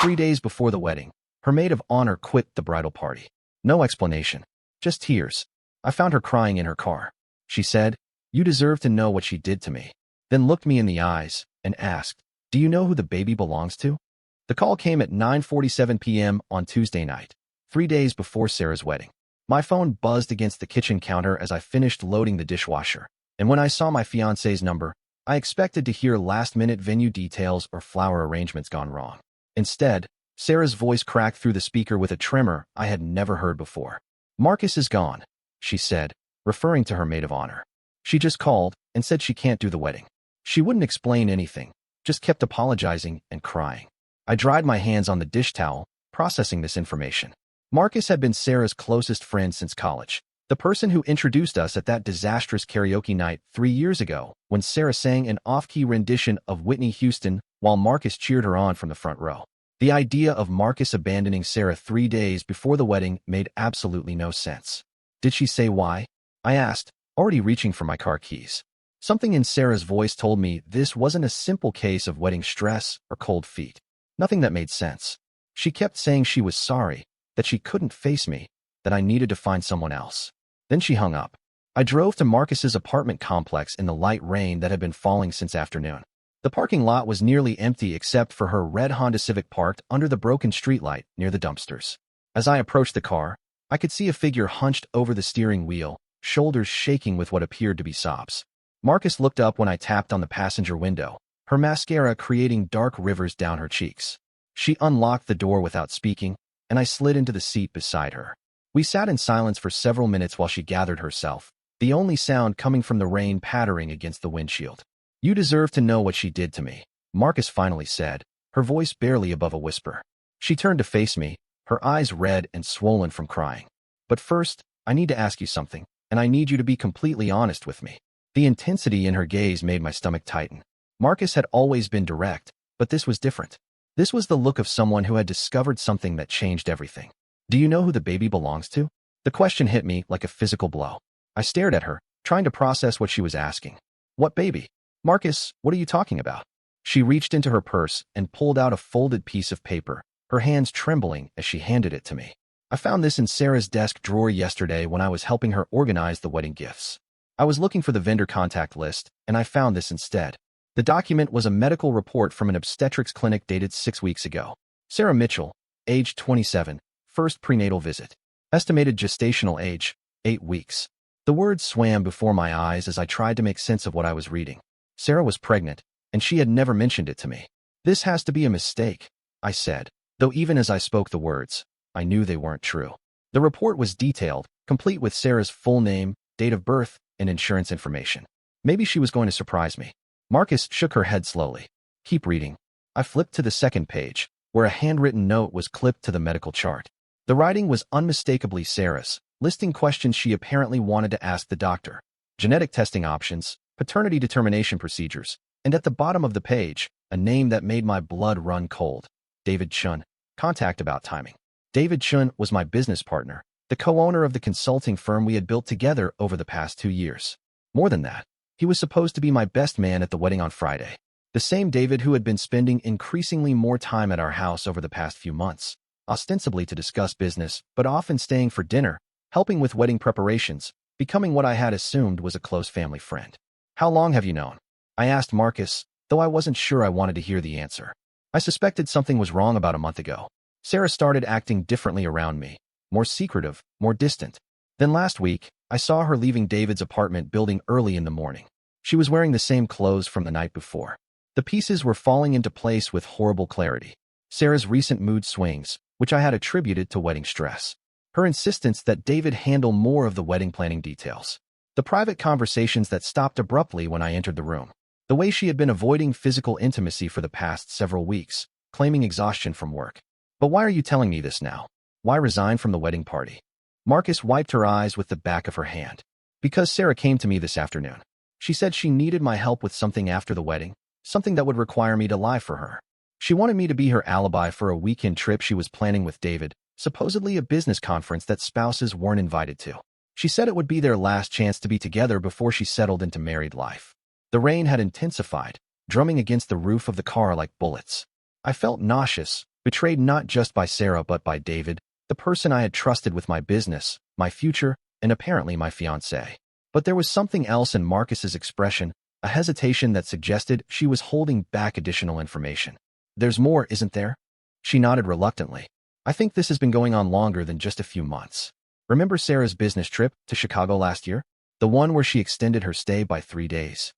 3 days before the wedding, her maid of honor quit the bridal party. No explanation, just tears. I found her crying in her car. She said, "You deserve to know what she did to me," then looked me in the eyes and asked, "Do you know who the baby belongs to?" The call came at 9:47 p.m. on Tuesday night, 3 days before Sarah's wedding. My phone buzzed against the kitchen counter as I finished loading the dishwasher, and when I saw my fiancé's number, I expected to hear last-minute venue details or flower arrangements gone wrong. Instead, Sarah's voice cracked through the speaker with a tremor I had never heard before. "Marcus is gone," she said, referring to her maid of honor. "She just called and said she can't do the wedding." She wouldn't explain anything, just kept apologizing and crying. I dried my hands on the dish towel, processing this information. Marcus had been Sarah's closest friend since college, the person who introduced us at that disastrous karaoke night 3 years ago when Sarah sang an off-key rendition of Whitney Houston while Marcus cheered her on from the front row. The idea of Marcus abandoning Sarah 3 days before the wedding made absolutely no sense. "Did she say why?" I asked, already reaching for my car keys. Something in Sarah's voice told me this wasn't a simple case of wedding stress or cold feet. Nothing that made sense. She kept saying she was sorry, that she couldn't face me, that I needed to find someone else. Then she hung up. I drove to Marcus's apartment complex in the light rain that had been falling since afternoon. The parking lot was nearly empty except for her red Honda Civic parked under the broken streetlight near the dumpsters. As I approached the car, I could see a figure hunched over the steering wheel, shoulders shaking with what appeared to be sobs. Marcus looked up when I tapped on the passenger window, her mascara creating dark rivers down her cheeks. She unlocked the door without speaking, and I slid into the seat beside her. We sat in silence for several minutes while she gathered herself, the only sound coming from the rain pattering against the windshield. "You deserve to know what she did to me," Marcus finally said, her voice barely above a whisper. She turned to face me, her eyes red and swollen from crying. "But first, I need to ask you something, and I need you to be completely honest with me." The intensity in her gaze made my stomach tighten. Marcus had always been direct, but this was different. This was the look of someone who had discovered something that changed everything. "Do you know who the baby belongs to?" The question hit me like a physical blow. I stared at her, trying to process what she was asking. "What baby?" "Marcus, what are you talking about?" She reached into her purse and pulled out a folded piece of paper, her hands trembling as she handed it to me. "I found this in Sarah's desk drawer yesterday when I was helping her organize the wedding gifts. I was looking for the vendor contact list, and I found this instead." The document was a medical report from an obstetrics clinic dated 6 weeks ago. Sarah Mitchell, age 27, first prenatal visit. Estimated gestational age, 8 weeks. The words swam before my eyes as I tried to make sense of what I was reading. Sarah was pregnant, and she had never mentioned it to me. "This has to be a mistake," I said, though even as I spoke the words, I knew they weren't true. The report was detailed, complete with Sarah's full name, date of birth, and insurance information. Maybe she was going to surprise me. Marcus shook her head slowly. "Keep reading." I flipped to the second page, where a handwritten note was clipped to the medical chart. The writing was unmistakably Sarah's, listing questions she apparently wanted to ask the doctor. Genetic testing options, paternity determination procedures, and at the bottom of the page, a name that made my blood run cold. David Chun. Contact about timing. David Chun was my business partner, the co-owner of the consulting firm we had built together over the past 2 years. More than that, he was supposed to be my best man at the wedding on Friday. The same David who had been spending increasingly more time at our house over the past few months, ostensibly to discuss business, but often staying for dinner, helping with wedding preparations, becoming what I had assumed was a close family friend. "How long have you known?" I asked Marcus, though I wasn't sure I wanted to hear the answer. "I suspected something was wrong about a month ago. Sarah started acting differently around me, more secretive, more distant. Then last week, I saw her leaving David's apartment building early in the morning. She was wearing the same clothes from the night before." The pieces were falling into place with horrible clarity. Sarah's recent mood swings, which I had attributed to wedding stress. Her insistence that David handle more of the wedding planning details. The private conversations that stopped abruptly when I entered the room. The way she had been avoiding physical intimacy for the past several weeks, claiming exhaustion from work. "But why are you telling me this now? Why resign from the wedding party?" Marcus wiped her eyes with the back of her hand. "Because Sarah came to me this afternoon. She said she needed my help with something after the wedding, something that would require me to lie for her. She wanted me to be her alibi for a weekend trip she was planning with David, supposedly a business conference that spouses weren't invited to. She said it would be their last chance to be together before she settled into married life." The rain had intensified, drumming against the roof of the car like bullets. I felt nauseous, Betrayed not just by Sarah but by David, the person I had trusted with my business, my future, and apparently my fiancé. But there was something else in Marcus's expression, a hesitation that suggested she was holding back additional information. There's more, isn't there? She nodded reluctantly. I think this has been going on longer than just a few months. Remember Sarah's business trip to Chicago last year? The one where she extended her stay by 3 days.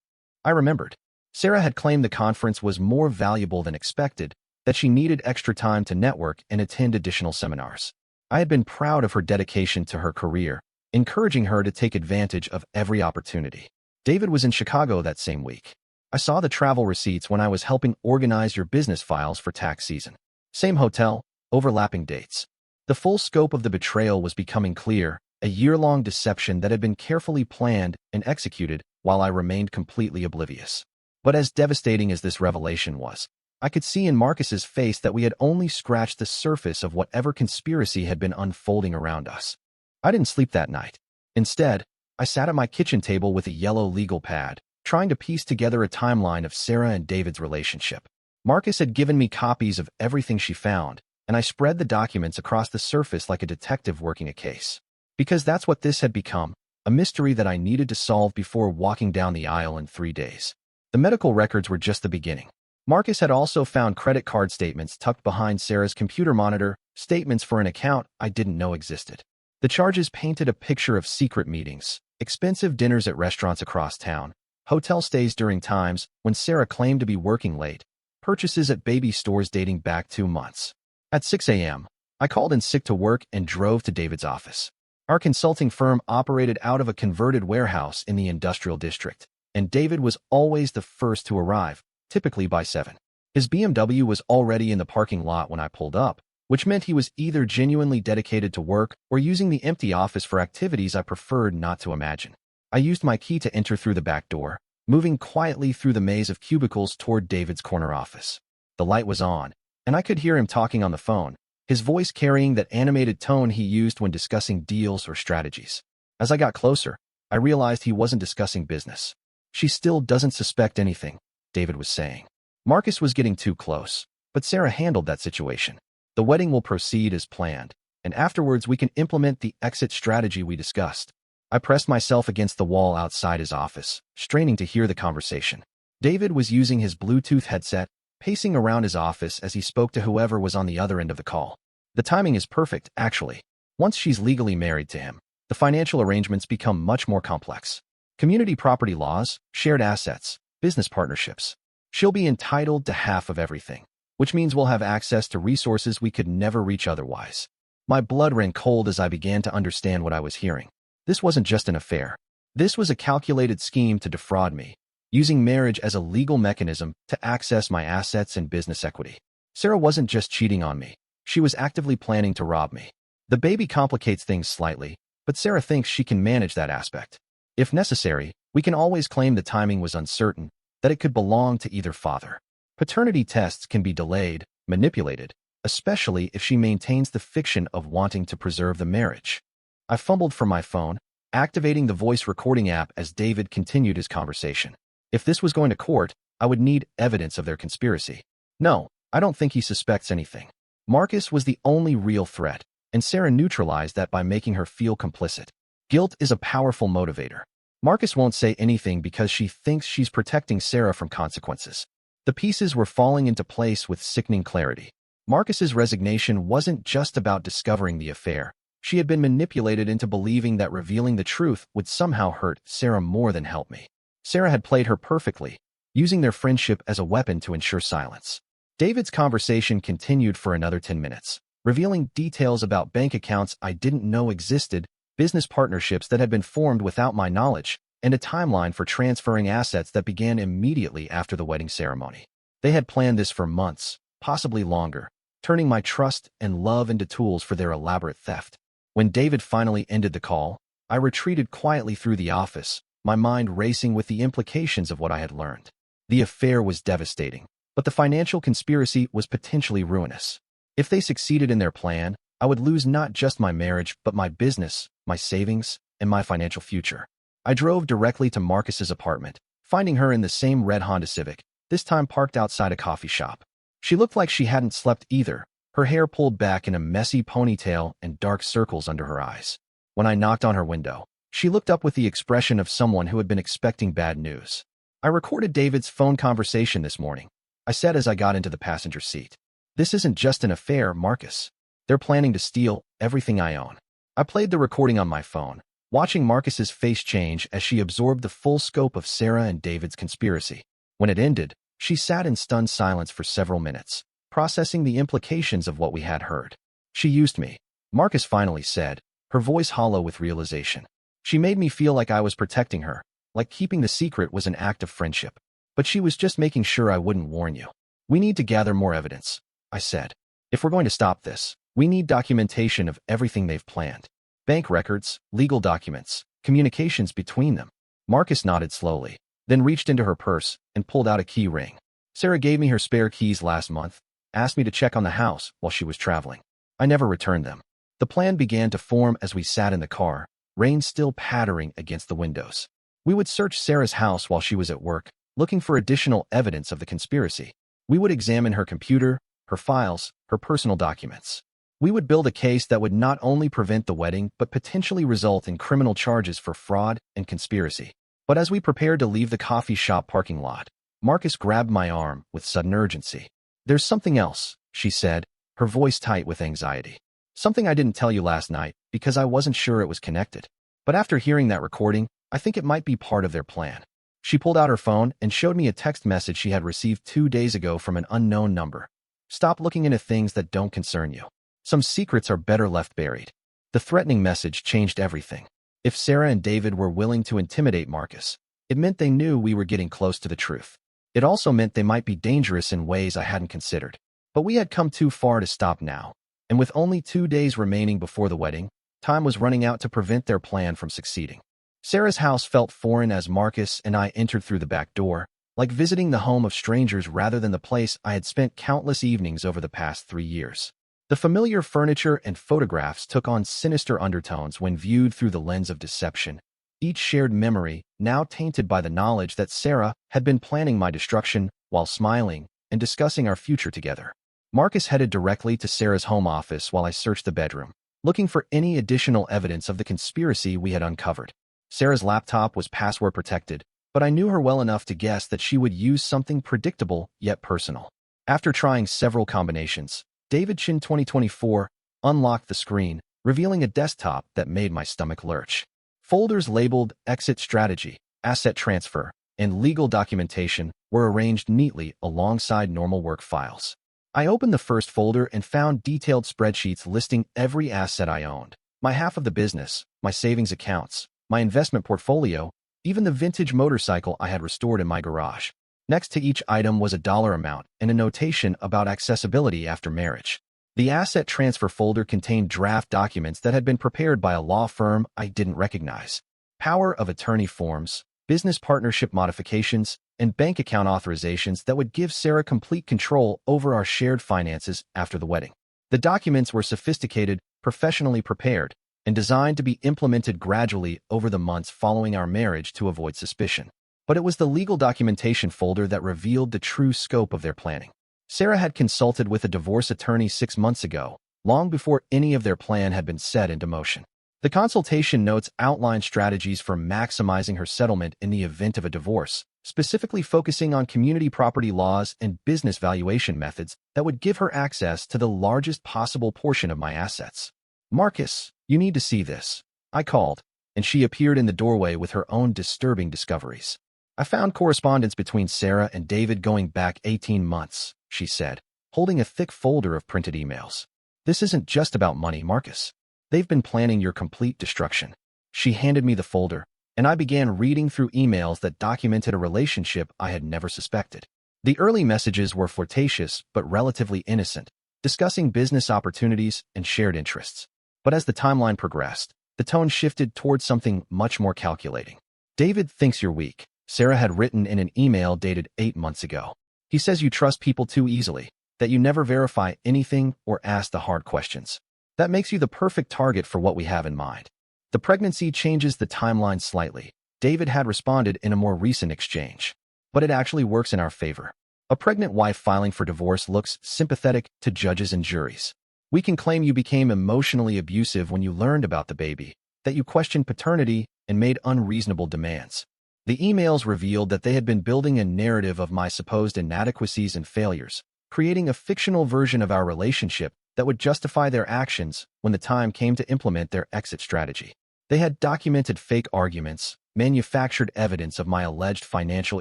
I remembered. Sarah had claimed the conference was more valuable than expected, that she needed extra time to network and attend additional seminars. I had been proud of her dedication to her career, encouraging her to take advantage of every opportunity. David was in Chicago that same week. I saw the travel receipts when I was helping organize your business files for tax season. Same hotel, overlapping dates. The full scope of the betrayal was becoming clear, a year-long deception that had been carefully planned and executed while I remained completely oblivious. But as devastating as this revelation was, I could see in Marcus's face that we had only scratched the surface of whatever conspiracy had been unfolding around us. I didn't sleep that night. Instead, I sat at my kitchen table with a yellow legal pad, trying to piece together a timeline of Sarah and David's relationship. Marcus had given me copies of everything she found, and I spread the documents across the surface like a detective working a case. Because that's what this had become, a mystery that I needed to solve before walking down the aisle in 3 days. The medical records were just the beginning. Marcus had also found credit card statements tucked behind Sarah's computer monitor, statements for an account I didn't know existed. The charges painted a picture of secret meetings, expensive dinners at restaurants across town, hotel stays during times when Sarah claimed to be working late, purchases at baby stores dating back 2 months. At 6 a.m., I called in sick to work and drove to David's office. Our consulting firm operated out of a converted warehouse in the industrial district, and David was always the first to arrive, typically by 7. His BMW was already in the parking lot when I pulled up, which meant he was either genuinely dedicated to work or using the empty office for activities I preferred not to imagine. I used my key to enter through the back door, moving quietly through the maze of cubicles toward David's corner office. The light was on, and I could hear him talking on the phone, his voice carrying that animated tone he used when discussing deals or strategies. As I got closer, I realized he wasn't discussing business. She still doesn't suspect anything, David was saying. Marcus was getting too close, but Sarah handled that situation. The wedding will proceed as planned, and afterwards we can implement the exit strategy we discussed. I pressed myself against the wall outside his office, straining to hear the conversation. David was using his Bluetooth headset, pacing around his office as he spoke to whoever was on the other end of the call. The timing is perfect, actually. Once she's legally married to him, the financial arrangements become much more complex. Community property laws, shared assets, business partnerships. She'll be entitled to half of everything, which means we'll have access to resources we could never reach otherwise. My blood ran cold as I began to understand what I was hearing. This wasn't just an affair. This was a calculated scheme to defraud me, using marriage as a legal mechanism to access my assets and business equity. Sarah wasn't just cheating on me. She was actively planning to rob me. The baby complicates things slightly, but Sarah thinks she can manage that aspect. If necessary, we can always claim the timing was uncertain, that it could belong to either father. Paternity tests can be delayed, manipulated, especially if she maintains the fiction of wanting to preserve the marriage. I fumbled for my phone, activating the voice recording app as David continued his conversation. If this was going to court, I would need evidence of their conspiracy. No, I don't think he suspects anything. Marcus was the only real threat, and Sarah neutralized that by making her feel complicit. Guilt is a powerful motivator. Marcus won't say anything because she thinks she's protecting Sarah from consequences. The pieces were falling into place with sickening clarity. Marcus's resignation wasn't just about discovering the affair. She had been manipulated into believing that revealing the truth would somehow hurt Sarah more than help me. Sarah had played her perfectly, using their friendship as a weapon to ensure silence. David's conversation continued for another 10 minutes, revealing details about bank accounts I didn't know existed, business partnerships that had been formed without my knowledge, and a timeline for transferring assets that began immediately after the wedding ceremony. They had planned this for months, possibly longer, turning my trust and love into tools for their elaborate theft. When David finally ended the call, I retreated quietly through the office, my mind racing with the implications of what I had learned. The affair was devastating, but the financial conspiracy was potentially ruinous. If they succeeded in their plan, I would lose not just my marriage, but my business, my savings, and my financial future. I drove directly to Marcus's apartment, finding her in the same red Honda Civic, this time parked outside a coffee shop. She looked like she hadn't slept either, her hair pulled back in a messy ponytail and dark circles under her eyes. When I knocked on her window, she looked up with the expression of someone who had been expecting bad news. "I recorded David's phone conversation this morning," I said as I got into the passenger seat. "This isn't just an affair, Marcus. They're planning to steal everything I own." I played the recording on my phone, watching Marcus's face change as she absorbed the full scope of Sarah and David's conspiracy. When it ended, she sat in stunned silence for several minutes, processing the implications of what we had heard. "She used me," Marcus finally said, her voice hollow with realization. "She made me feel like I was protecting her, like keeping the secret was an act of friendship. But she was just making sure I wouldn't warn you. We need to gather more evidence," I said. "If we're going to stop this, we need documentation of everything they've planned. Bank records, legal documents, communications between them." Marcus nodded slowly, then reached into her purse and pulled out a key ring. "Sarah gave me her spare keys last month, asked me to check on the house while she was traveling. I never returned them." The plan began to form as we sat in the car, rain still pattering against the windows. We would search Sarah's house while she was at work, looking for additional evidence of the conspiracy. We would examine her computer, her files, her personal documents. We would build a case that would not only prevent the wedding but potentially result in criminal charges for fraud and conspiracy. But as we prepared to leave the coffee shop parking lot, Marcus grabbed my arm with sudden urgency. "There's something else," she said, her voice tight with anxiety. "Something I didn't tell you last night because I wasn't sure it was connected. But after hearing that recording, I think it might be part of their plan." She pulled out her phone and showed me a text message she had received 2 days ago from an unknown number. "Stop looking into things that don't concern you. Some secrets are better left buried." The threatening message changed everything. If Sarah and David were willing to intimidate Marcus, it meant they knew we were getting close to the truth. It also meant they might be dangerous in ways I hadn't considered. But we had come too far to stop now, and with only 2 days remaining before the wedding, time was running out to prevent their plan from succeeding. Sarah's house felt foreign as Marcus and I entered through the back door, like visiting the home of strangers rather than the place I had spent countless evenings over the past 3 years. The familiar furniture and photographs took on sinister undertones when viewed through the lens of deception, each shared memory now tainted by the knowledge that Sarah had been planning my destruction while smiling and discussing our future together. Marcus headed directly to Sarah's home office while I searched the bedroom, looking for any additional evidence of the conspiracy we had uncovered. Sarah's laptop was password protected, but I knew her well enough to guess that she would use something predictable yet personal. After trying several combinations, David Chin 2024 unlocked the screen, revealing a desktop that made my stomach lurch. Folders labeled Exit Strategy, Asset Transfer, and Legal Documentation were arranged neatly alongside normal work files. I opened the first folder and found detailed spreadsheets listing every asset I owned: my half of the business, my savings accounts, my investment portfolio, even the vintage motorcycle I had restored in my garage. Next to each item was a dollar amount and a notation about accessibility after marriage. The asset transfer folder contained draft documents that had been prepared by a law firm I didn't recognize. Power of attorney forms, business partnership modifications, and bank account authorizations that would give Sarah complete control over our shared finances after the wedding. The documents were sophisticated, professionally prepared, and designed to be implemented gradually over the months following our marriage to avoid suspicion. But it was the legal documentation folder that revealed the true scope of their planning. Sarah had consulted with a divorce attorney 6 months ago, long before any of their plan had been set into motion. The consultation notes outlined strategies for maximizing her settlement in the event of a divorce, specifically focusing on community property laws and business valuation methods that would give her access to the largest possible portion of my assets. "Marcus, you need to see this," I called, and she appeared in the doorway with her own disturbing discoveries. "I found correspondence between Sarah and David going back 18 months, she said, holding a thick folder of printed emails. "This isn't just about money, Marcus. They've been planning your complete destruction." She handed me the folder, and I began reading through emails that documented a relationship I had never suspected. The early messages were flirtatious but relatively innocent, discussing business opportunities and shared interests. But as the timeline progressed, the tone shifted towards something much more calculating. "David thinks you're weak," Sarah had written in an email dated 8 months ago. "He says you trust people too easily, that you never verify anything or ask the hard questions. That makes you the perfect target for what we have in mind." The pregnancy changes the timeline slightly. David had responded in a more recent exchange. "But it actually works in our favor. A pregnant wife filing for divorce looks sympathetic to judges and juries. We can claim you became emotionally abusive when you learned about the baby, that you questioned paternity and made unreasonable demands. The emails revealed that they had been building a narrative of my supposed inadequacies and failures, creating a fictional version of our relationship that would justify their actions when the time came to implement their exit strategy. They had documented fake arguments, manufactured evidence of my alleged financial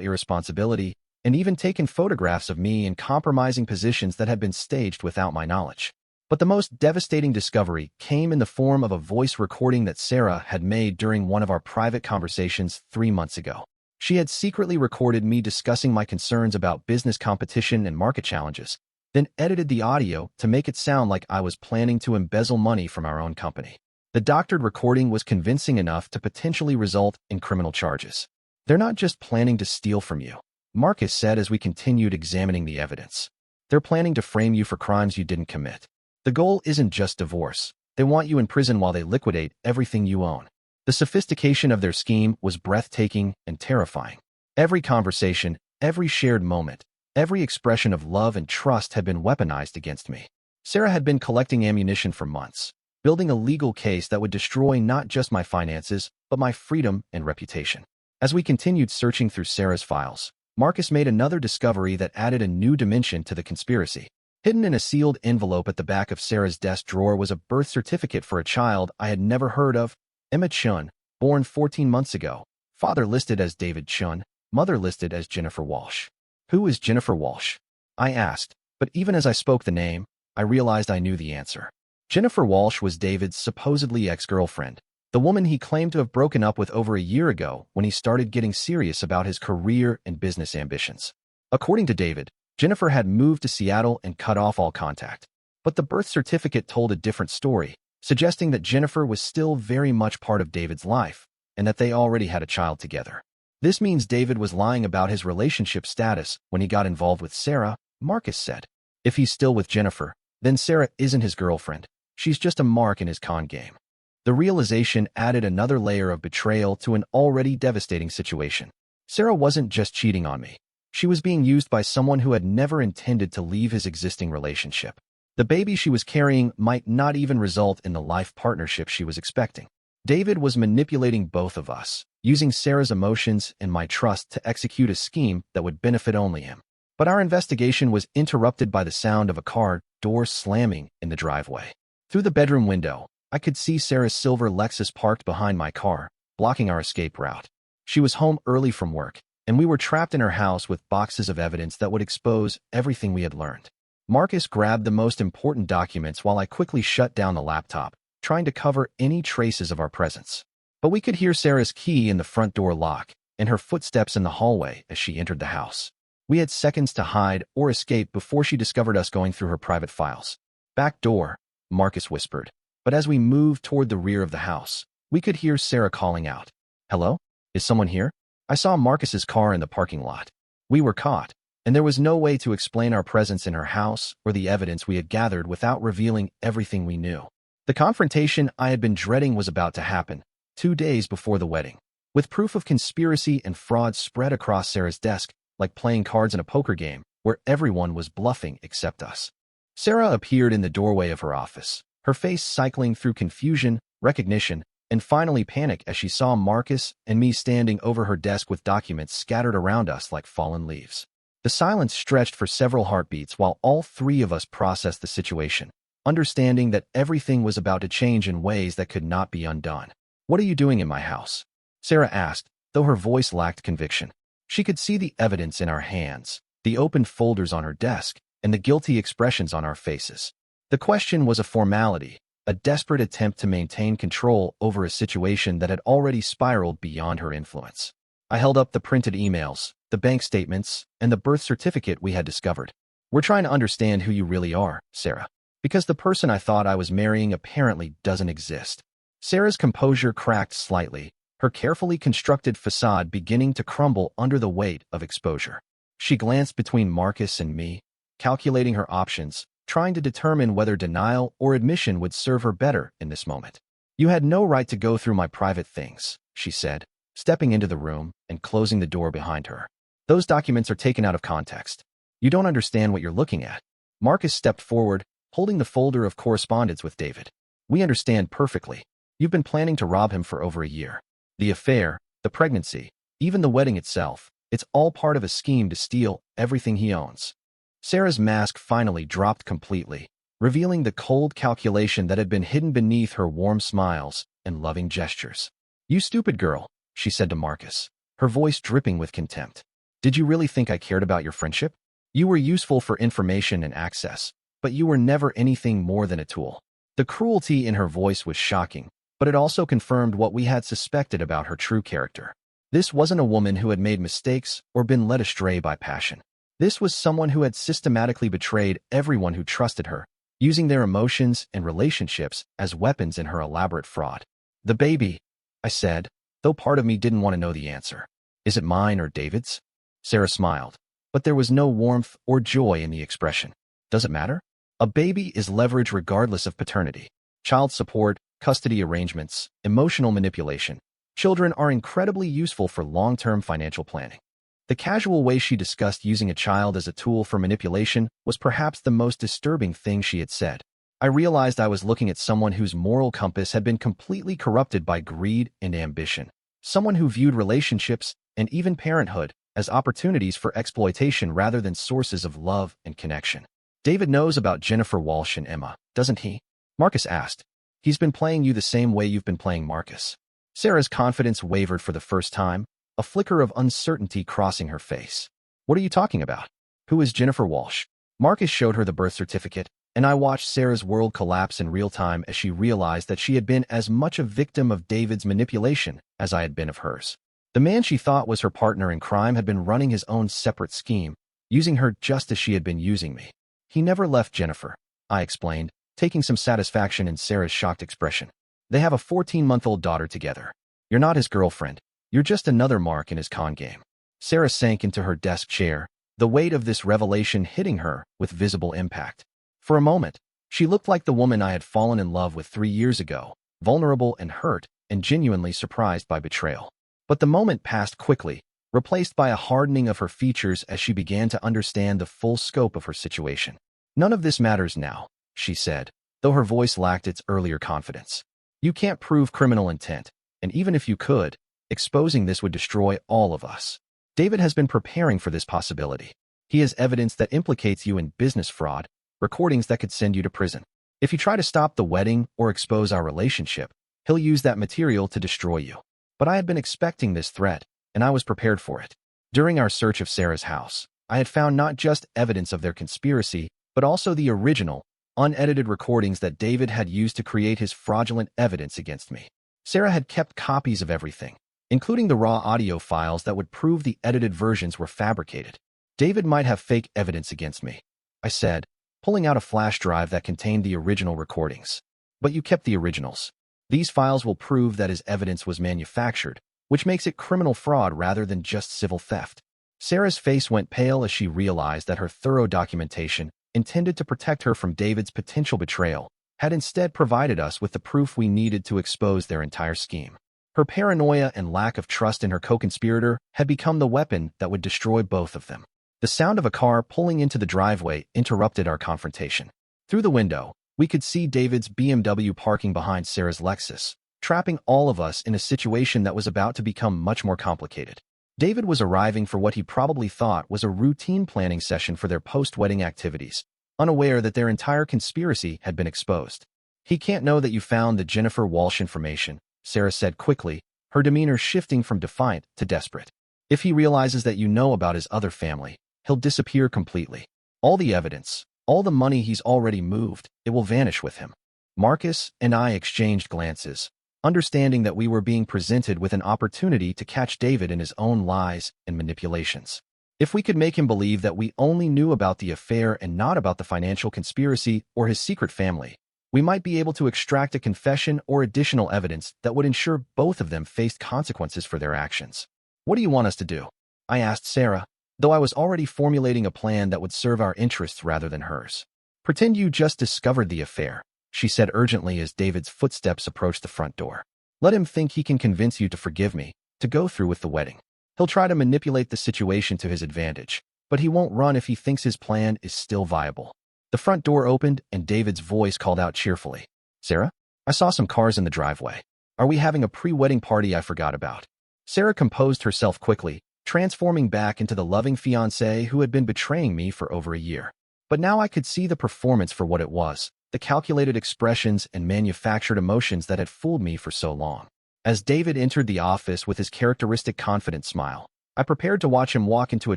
irresponsibility, and even taken photographs of me in compromising positions that had been staged without my knowledge. But the most devastating discovery came in the form of a voice recording that Sarah had made during one of our private conversations 3 months ago. She had secretly recorded me discussing my concerns about business competition and market challenges, then edited the audio to make it sound like I was planning to embezzle money from our own company. The doctored recording was convincing enough to potentially result in criminal charges. "They're not just planning to steal from you," Marcus said as we continued examining the evidence. "They're planning to frame you for crimes you didn't commit. The goal isn't just divorce. They want you in prison while they liquidate everything you own." The sophistication of their scheme was breathtaking and terrifying. Every conversation, every shared moment, every expression of love and trust had been weaponized against me. Sarah had been collecting ammunition for months, building a legal case that would destroy not just my finances, but my freedom and reputation. As we continued searching through Sarah's files, Marcus made another discovery that added a new dimension to the conspiracy. Hidden in a sealed envelope at the back of Sarah's desk drawer was a birth certificate for a child I had never heard of, Emma Chun, born 14 months ago, father listed as David Chun, mother listed as Jennifer Walsh. "Who is Jennifer Walsh?" I asked, but even as I spoke the name, I realized I knew the answer. Jennifer Walsh was David's supposedly ex-girlfriend, the woman he claimed to have broken up with over a year ago when he started getting serious about his career and business ambitions. According to David, Jennifer had moved to Seattle and cut off all contact. But the birth certificate told a different story, suggesting that Jennifer was still very much part of David's life, and that they already had a child together. This means David was lying about his relationship status when he got involved with Sarah, Marcus said. If he's still with Jennifer, then Sarah isn't his girlfriend. She's just a mark in his con game. The realization added another layer of betrayal to an already devastating situation. Sarah wasn't just cheating on me. She was being used by someone who had never intended to leave his existing relationship. The baby she was carrying might not even result in the life partnership she was expecting. David was manipulating both of us, using Sarah's emotions and my trust to execute a scheme that would benefit only him. But our investigation was interrupted by the sound of a car door slamming in the driveway. Through the bedroom window, I could see Sarah's silver Lexus parked behind my car, blocking our escape route. She was home early from work, and we were trapped in her house with boxes of evidence that would expose everything we had learned. Marcus grabbed the most important documents while I quickly shut down the laptop, trying to cover any traces of our presence. But we could hear Sarah's key in the front door lock and her footsteps in the hallway as she entered the house. We had seconds to hide or escape before she discovered us going through her private files. "Back door," Marcus whispered. But as we moved toward the rear of the house, we could hear Sarah calling out, "Hello? Is someone here?" I saw Marcus's car in the parking lot. We were caught, and there was no way to explain our presence in her house or the evidence we had gathered without revealing everything we knew. The confrontation I had been dreading was about to happen, 2 days before the wedding. With proof of conspiracy and fraud spread across Sarah's desk, like playing cards in a poker game, where everyone was bluffing except us. Sarah appeared in the doorway of her office, her face cycling through confusion, recognition, and finally panic as she saw Marcus and me standing over her desk with documents scattered around us like fallen leaves. The silence stretched for several heartbeats while all three of us processed the situation, understanding that everything was about to change in ways that could not be undone. "What are you doing in my house?" Sarah asked, though her voice lacked conviction. She could see the evidence in our hands, the opened folders on her desk, and the guilty expressions on our faces. The question was a formality, a desperate attempt to maintain control over a situation that had already spiraled beyond her influence. I held up the printed emails, the bank statements, and the birth certificate we had discovered. "We're trying to understand who you really are, Sarah, because the person I thought I was marrying apparently doesn't exist." Sarah's composure cracked slightly, her carefully constructed facade beginning to crumble under the weight of exposure. She glanced between Marcus and me, calculating her options, trying to determine whether denial or admission would serve her better in this moment. "You had no right to go through my private things," she said, stepping into the room and closing the door behind her. "Those documents are taken out of context. You don't understand what you're looking at. Marcus stepped forward, holding the folder of correspondence with David. We understand perfectly. You've been planning to rob him for over a year. The affair, the pregnancy, even the wedding itself, it's all part of a scheme to steal everything he owns. Sarah's mask finally dropped completely, revealing the cold calculation that had been hidden beneath her warm smiles and loving gestures. You stupid girl, she said to Marcus, her voice dripping with contempt. Did you really think I cared about your friendship? You were useful for information and access, but you were never anything more than a tool. The cruelty in her voice was shocking, but it also confirmed what we had suspected about her true character. This wasn't a woman who had made mistakes or been led astray by passion. This was someone who had systematically betrayed everyone who trusted her, using their emotions and relationships as weapons in her elaborate fraud. The baby, I said, though part of me didn't want to know the answer. Is it mine or David's? Sarah smiled, but there was no warmth or joy in the expression. Does it matter? A baby is leverage regardless of paternity. Child support, custody arrangements, emotional manipulation. Children are incredibly useful for long-term financial planning. The casual way she discussed using a child as a tool for manipulation was perhaps the most disturbing thing she had said. I realized I was looking at someone whose moral compass had been completely corrupted by greed and ambition. Someone who viewed relationships, and even parenthood, as opportunities for exploitation rather than sources of love and connection. David knows about Jennifer Walsh and Emma, doesn't he? Marcus asked. He's been playing you the same way you've been playing Marcus. Sarah's confidence wavered for the first time, a flicker of uncertainty crossing her face. What are you talking about? Who is Jennifer Walsh? Marcus showed her the birth certificate, and I watched Sarah's world collapse in real time as she realized that she had been as much a victim of David's manipulation as I had been of hers. The man she thought was her partner in crime had been running his own separate scheme, using her just as she had been using me. He never left Jennifer, I explained, taking some satisfaction in Sarah's shocked expression. They have a 14-month-old daughter together. You're not his girlfriend. You're just another mark in his con game. Sarah sank into her desk chair, the weight of this revelation hitting her with visible impact. For a moment, she looked like the woman I had fallen in love with 3 years ago, vulnerable and hurt, and genuinely surprised by betrayal. But the moment passed quickly, replaced by a hardening of her features as she began to understand the full scope of her situation. None of this matters now, she said, though her voice lacked its earlier confidence. You can't prove criminal intent, and even if you could, exposing this would destroy all of us. David has been preparing for this possibility. He has evidence that implicates you in business fraud, recordings that could send you to prison. If you try to stop the wedding or expose our relationship, he'll use that material to destroy you. But I had been expecting this threat, and I was prepared for it. During our search of Sarah's house, I had found not just evidence of their conspiracy, but also the original, unedited recordings that David had used to create his fraudulent evidence against me. Sarah had kept copies of everything, including the raw audio files that would prove the edited versions were fabricated. David might have fake evidence against me, I said, pulling out a flash drive that contained the original recordings. But you kept the originals. These files will prove that his evidence was manufactured, which makes it criminal fraud rather than just civil theft. Sarah's face went pale as she realized that her thorough documentation, intended to protect her from David's potential betrayal, had instead provided us with the proof we needed to expose their entire scheme. Her paranoia and lack of trust in her co-conspirator had become the weapon that would destroy both of them. The sound of a car pulling into the driveway interrupted our confrontation. Through the window, we could see David's BMW parking behind Sarah's Lexus, trapping all of us in a situation that was about to become much more complicated. David was arriving for what he probably thought was a routine planning session for their post-wedding activities, unaware that their entire conspiracy had been exposed. He can't know that you found the Jennifer Walsh information, Sarah said quickly, her demeanor shifting from defiant to desperate. If he realizes that you know about his other family, he'll disappear completely. All the evidence, all the money he's already moved, it will vanish with him. Marcus and I exchanged glances, understanding that we were being presented with an opportunity to catch David in his own lies and manipulations. If we could make him believe that we only knew about the affair and not about the financial conspiracy or his secret family, we might be able to extract a confession or additional evidence that would ensure both of them faced consequences for their actions. What do you want us to do? I asked Sarah, though I was already formulating a plan that would serve our interests rather than hers. Pretend you just discovered the affair, she said urgently as David's footsteps approached the front door. Let him think he can convince you to forgive me, to go through with the wedding. He'll try to manipulate the situation to his advantage, but he won't run if he thinks his plan is still viable. The front door opened and David's voice called out cheerfully. Sarah? I saw some cars in the driveway. Are we having a pre-wedding party I forgot about? Sarah composed herself quickly, transforming back into the loving fiancé who had been betraying me for over a year. But now I could see the performance for what it was, the calculated expressions and manufactured emotions that had fooled me for so long. As David entered the office with his characteristic confident smile, I prepared to watch him walk into a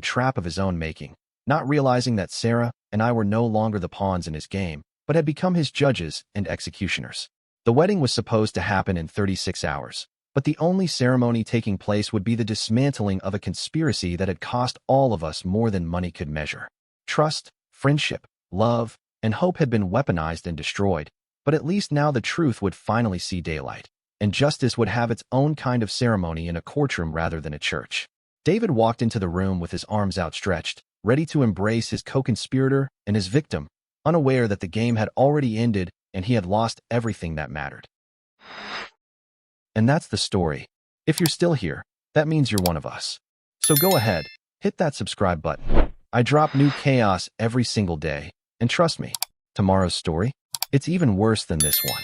trap of his own making, not realizing that Sarah and I were no longer the pawns in his game, but had become his judges and executioners. The wedding was supposed to happen in 36 hours, but the only ceremony taking place would be the dismantling of a conspiracy that had cost all of us more than money could measure. Trust, friendship, love, and hope had been weaponized and destroyed, but at least now the truth would finally see daylight, and justice would have its own kind of ceremony in a courtroom rather than a church. David walked into the room with his arms outstretched, ready to embrace his co-conspirator and his victim, unaware that the game had already ended and he had lost everything that mattered. And that's the story. If you're still here, that means you're one of us. So go ahead, hit that subscribe button. I drop new chaos every single day, and trust me, tomorrow's story, it's even worse than this one.